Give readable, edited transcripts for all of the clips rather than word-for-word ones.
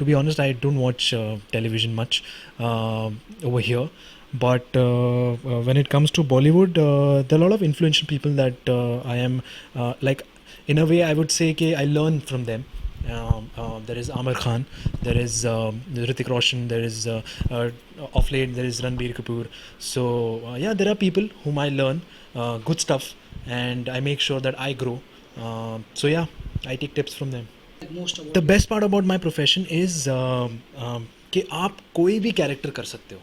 to be honest, I don't watch television much over here. But when it comes to Bollywood, there are a lot of influential people that I am like, in a way, I would say कि I learn from them. There is Amar Khan, there is Hrithik Roshan, there is of late there is Ranbir Kapoor. So yeah, there are people whom I learn good stuff, and I make sure that I grow. So yeah, I take tips from them. The best part about my profession is कि आप कोई भी character कर सकते हो,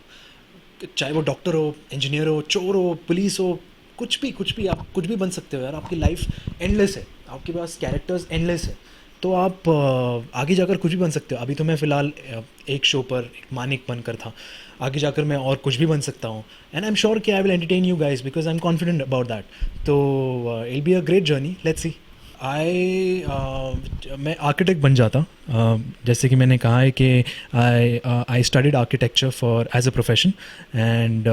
चाहे वो doctor हो, इंजीनियर हो, चोर हो, पुलिस हो, कुछ भी आप कुछ भी बन सकते हो यार. आपकी लाइफ एंडलेस है, आपके पास कैरेक्टर्स एंडलेस है. तो आप आगे जाकर कुछ भी बन सकते हो. अभी तो मैं फ़िलहाल एक शो पर एक मानिक बनकर था. आगे जाकर मैं और कुछ भी बन सकता हूँ. एंड आई एम श्योर कि I will entertain you guys because I am confident about that. तो it be a great journey. Let's see. मैं आर्किटेक्ट बन जाता. जैसे कि मैंने कहा है कि I studied architecture for as a profession, and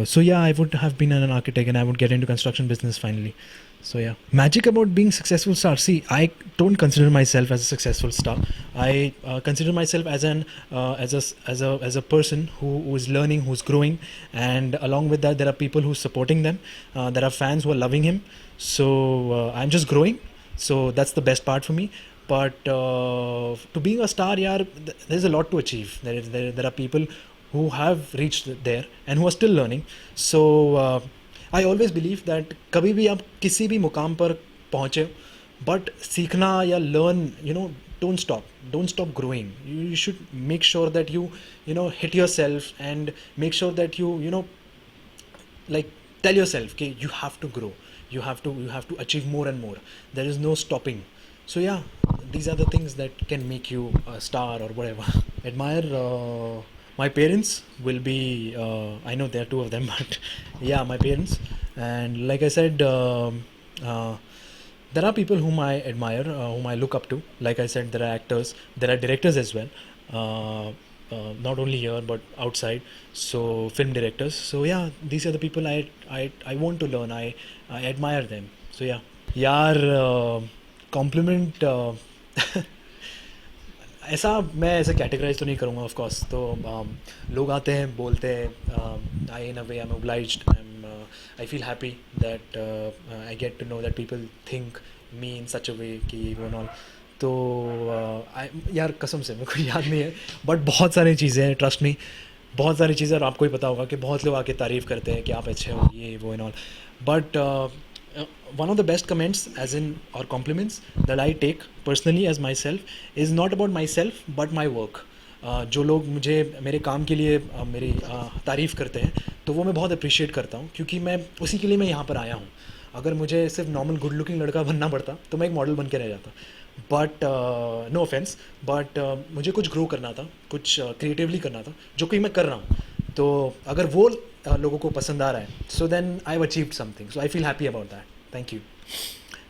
so yeah I would have been an architect and I would get into construction business finally. So yeah, magic about being successful star. See, I don't consider myself as a successful star. I consider myself as an as a person who is learning, who's growing, and along with that, there are people who's supporting them. There are fans who are loving him. So I'm just growing. So that's the best part for me. But to being a star, yeah, there's a lot to achieve. There are people who have reached there and who are still learning. So I always believe that कभी भी आप किसी भी मुकाम पर पहुँचे, but सीखना या learn, don't stop growing. You should make sure that you hit your self and make sure that you like tell yourself कि you have to grow, you have to achieve more and more. There is no stopping. So yeah, these are the things that can make you a star or whatever. Admire my parents will be I know there are two of them, but yeah, my parents. And like I said, there are people whom I admire, whom I look up to. Like I said, there are actors, there are directors as well, not only here but outside. So film directors. So yeah, these are the people I want to learn. I admire them. So yeah. यार compliment ऐसा मैं ऐसे categorise तो नहीं करूँगा of course. तो लोग आते हैं, बोलते हैं, I in a way I am obliged, I feel happy that I get to know that people think me in such a way कि वो नॉल. तो यार कसम से मेरे को याद नहीं है, बट बहुत सारी चीज़ें हैं, ट्रस्ट मी, बहुत सारी चीज़ें. और आपको ही पता होगा कि बहुत लोग आके तारीफ़ करते हैं कि आप अच्छे हो, ये वो and all. But one of the best comments, as in, or compliments that I take personally as myself is not about myself but my work. जो लोग मुझे मेरे काम के लिए मेरी तारीफ़ करते हैं, तो वो मैं बहुत अप्रिशिएट करता हूँ, क्योंकि मैं उसी के लिए मैं यहाँ पर आया हूँ. अगर मुझे सिर्फ नॉर्मल गुड लुकिंग लड़का बनना पड़ता तो मैं एक मॉडल बन के रह जाता. बट नो ऑफेंस, बट मुझे कुछ ग्रो करना था, कुछ क्रिएटिवली करना था, जो कि मैं कर रहा हूँ. तो अगर वो लोगों को पसंद आ रहा है, so then I have achieved something. So I feel happy about that. Thank you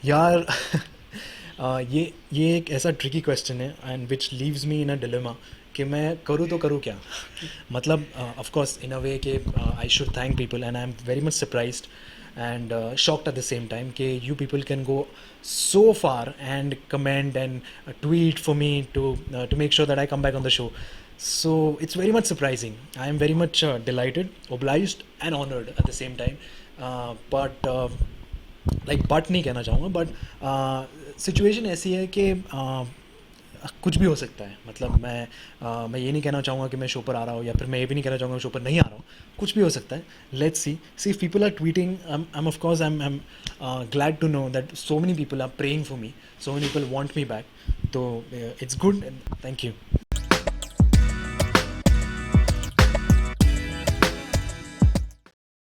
यार. ये एक ऐसा ट्रिकी क्वेश्चन है and which leaves me in a dilemma कि मैं करूँ तो करूँ क्या. मतलब of course in a way कि I should thank people, and I am very much surprised and shocked at the same time कि you people can go so far and comment and tweet for me to make sure that I come back on the show. So it's very much surprising. I am very much delighted, obliged and honored at the same time. But but नहीं कहना चाहूँगा, but situation ऐसी है कि कुछ भी हो सकता है. मतलब मैं ये नहीं कहना चाहूँगा कि मैं शो पर आ रहा हूँ, या फिर मैं ये भी नहीं कहना चाहूँगा शो पर नहीं आ रहा हूँ. कुछ भी हो सकता है. Let's see if people are tweeting, I am of course I am glad to know that so many people are praying for me, so many people want me back. तो इट्स गुड. Thank you.